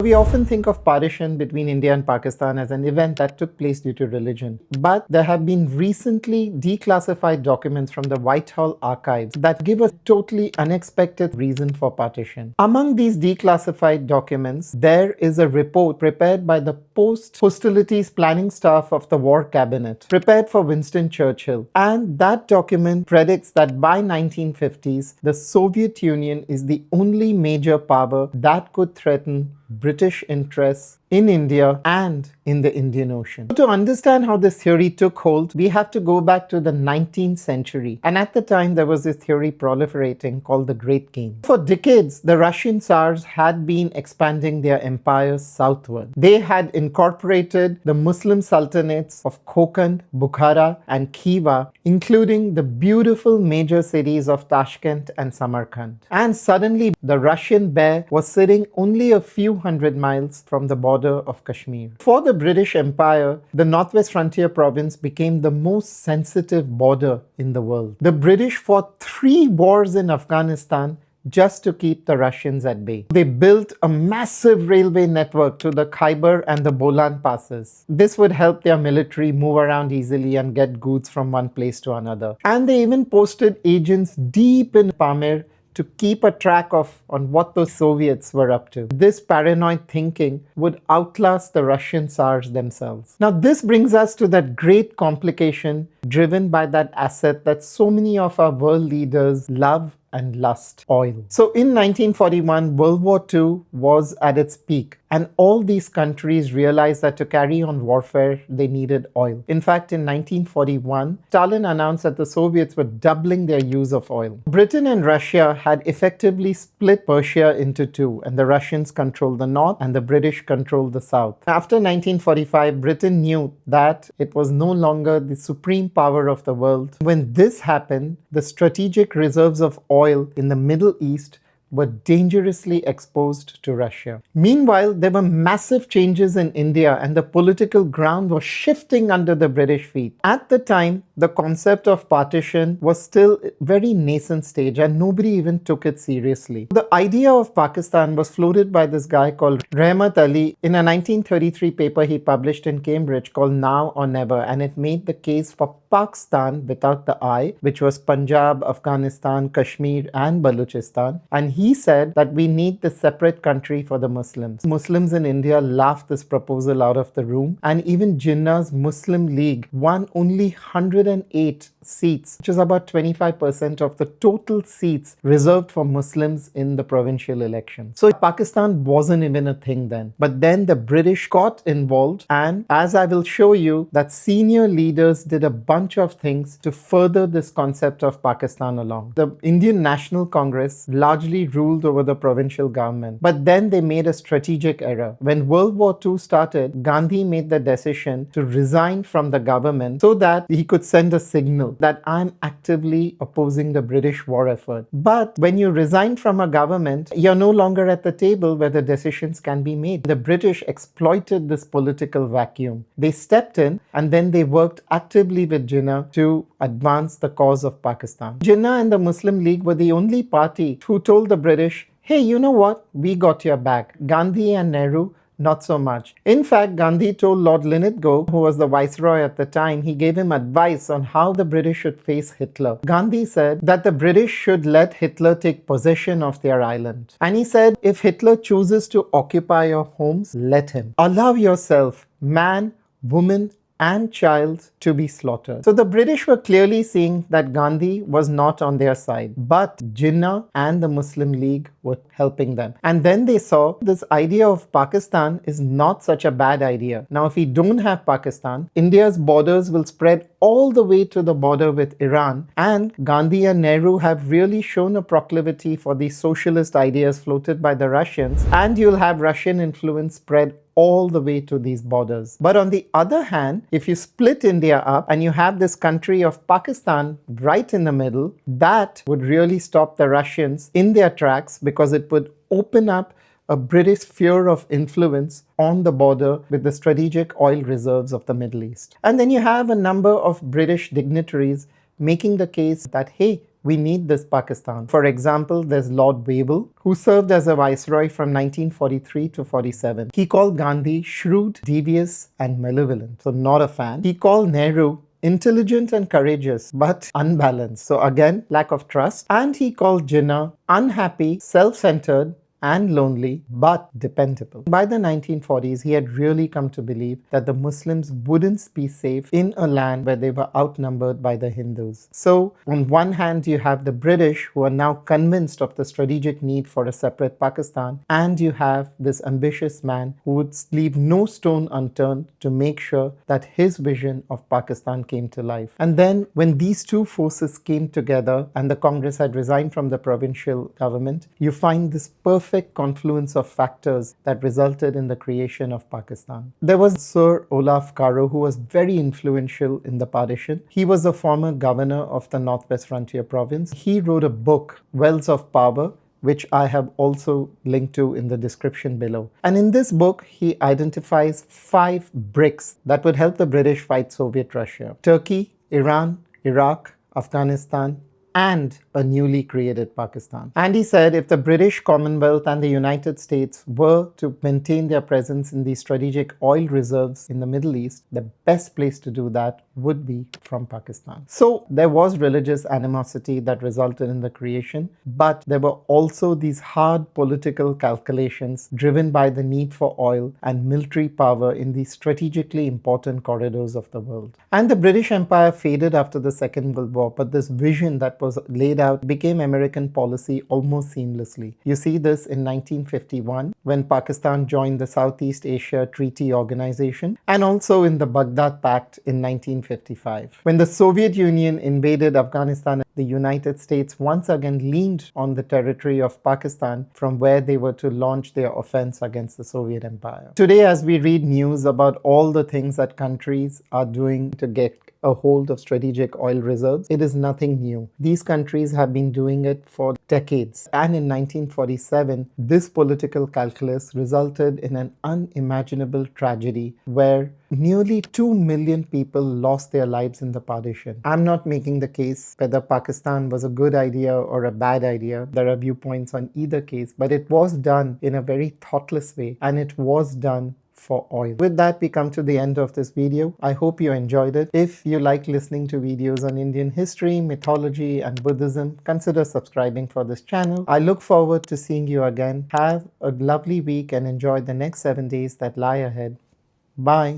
We often think of partition between India and Pakistan as an event that took place due to religion. But there have been recently declassified documents from the Whitehall archives that give a totally unexpected reason for partition. Among these declassified documents, there is a report prepared by the Post Hostilities Planning Staff of the War Cabinet, prepared for Winston Churchill. And that document predicts that by 1950s, the Soviet Union is the only major power that could threaten British interests in India and in the Indian Ocean. To understand how this theory took hold, we have to go back to the 19th century. And at the time, there was this theory proliferating called the Great Game. For decades, the Russian Tsars had been expanding their empires southward. They had incorporated the Muslim sultanates of Kokand, Bukhara, and Khiva, including the beautiful major cities of Tashkent and Samarkand. And suddenly, the Russian bear was sitting only a few hundred miles from the border of Kashmir. For the British Empire, the Northwest Frontier Province became the most sensitive border in the world. The British fought 3 wars in Afghanistan just to keep the Russians at bay. They built a massive railway network to the Khyber and the Bolan passes. This would help their military move around easily and get goods from one place to another. And they even posted agents deep in Pamir to keep a track of on what the Soviets were up to. This paranoid thinking would outlast the Russian Tsars themselves. Now this brings us to that great complication driven by that asset that so many of our world leaders love and lust: oil. So in 1941, World War II was at its peak, and all these countries realized that to carry on warfare, they needed oil. In fact, in 1941, Stalin announced that the Soviets were doubling their use of oil. Britain and Russia had effectively split Persia into 2, and the Russians controlled the north and the British controlled the south. After 1945, Britain knew that it was no longer the supreme power of the world. When this happened, the strategic reserves of oil in the Middle East were dangerously exposed to Russia. Meanwhile, there were massive changes in India and the political ground was shifting under the British feet. At the time, the concept of partition was still very nascent stage and nobody even took it seriously. The idea of Pakistan was floated by this guy called Rahmat Ali in a 1933 paper he published in Cambridge called Now or Never, and it made the case for Pakistan without the I, which was Punjab, Afghanistan, Kashmir and Balochistan. And he said that we need the separate country for the Muslims. Muslims in India laughed this proposal out of the room, and even Jinnah's Muslim League won only 108 seats, which is about 25% of the total seats reserved for Muslims in the provincial election. So Pakistan wasn't even a thing then. But then the British got involved, and as I will show you, that senior leaders did a bunch of things to further this concept of Pakistan along. The Indian National Congress largely ruled over the provincial government. But then they made a strategic error. When World War II started, Gandhi made the decision to resign from the government so that he could send a signal that I'm actively opposing the British war effort. But when you resign from a government, you're no longer at the table where the decisions can be made. The British exploited this political vacuum. They stepped in and then they worked actively with Jinnah to advance the cause of Pakistan. Jinnah and the Muslim League were the only party who told the British, hey, you know what? We got your back. Gandhi and Nehru, not so much. In fact, Gandhi told Lord Linlithgow, who was the viceroy at the time, he gave him advice on how the British should face Hitler. Gandhi said that the British should let Hitler take possession of their island. And he said, if Hitler chooses to occupy your homes, let him. Allow yourself, man, woman, and child to be slaughtered. So the British were clearly seeing that Gandhi was not on their side, but Jinnah and the Muslim League were helping them. And then they saw this idea of Pakistan is not such a bad idea. Now, if we don't have Pakistan, India's borders will spread all the way to the border with Iran, and Gandhi and Nehru have really shown a proclivity for these socialist ideas floated by the Russians, and you'll have Russian influence spread all the way to these borders. But on the other hand, if you split India up and you have this country of Pakistan right in the middle, that would really stop the Russians in their tracks because it would open up a British sphere of influence on the border with the strategic oil reserves of the Middle East. And then you have a number of British dignitaries making the case that, hey, we need this Pakistan. For example, there's Lord Wavell, who served as a viceroy from 1943 to 47. He called Gandhi shrewd, devious, and malevolent. So not a fan. He called Nehru intelligent and courageous, but unbalanced. So again, lack of trust. And he called Jinnah unhappy, self-centered, and lonely, but dependable. By the 1940s, he had really come to believe that the Muslims wouldn't be safe in a land where they were outnumbered by the Hindus. So, on one hand, you have the British, who are now convinced of the strategic need for a separate Pakistan, and you have this ambitious man who would leave no stone unturned to make sure that his vision of Pakistan came to life. And then, when these two forces came together and the Congress had resigned from the provincial government, you find this perfect confluence of factors that resulted in the creation of Pakistan. There was Sir Olaf Caroe, who was very influential in the partition. He was a former governor of the Northwest Frontier Province. He wrote a book, Wells of Power, which I have also linked to in the description below. And in this book, he identifies 5 bricks that would help the British fight Soviet Russia: Turkey, Iran, Iraq, Afghanistan, and a newly created Pakistan. And he said if the British Commonwealth and the United States were to maintain their presence in these strategic oil reserves in the Middle East, the best place to do that would be from Pakistan. So there was religious animosity that resulted in the creation, but there were also these hard political calculations driven by the need for oil and military power in these strategically important corridors of the world. And the British Empire faded after the Second World War, but this vision that was laid out became American policy almost seamlessly. You see this in 1951 when Pakistan joined the Southeast Asia Treaty Organization, and also in the Baghdad Pact in 1955. When the Soviet Union invaded Afghanistan, the United States once again leaned on the territory of Pakistan from where they were to launch their offense against the Soviet Empire. Today, as we read news about all the things that countries are doing to get a hold of strategic oil reserves, it is nothing new. These countries have been doing it for decades. And in 1947, this political calculus resulted in an unimaginable tragedy where nearly 2 million people lost their lives in the partition. I'm not making the case whether Pakistan was a good idea or a bad idea. There are viewpoints on either case, but it was done in a very thoughtless way, and it was done for oil. With that, we come to the end of this video. I hope you enjoyed it. If you like listening to videos on Indian history, mythology, and Buddhism, consider subscribing for this channel. I look forward to seeing you again. Have a lovely week and enjoy the next 7 days that lie ahead. Bye.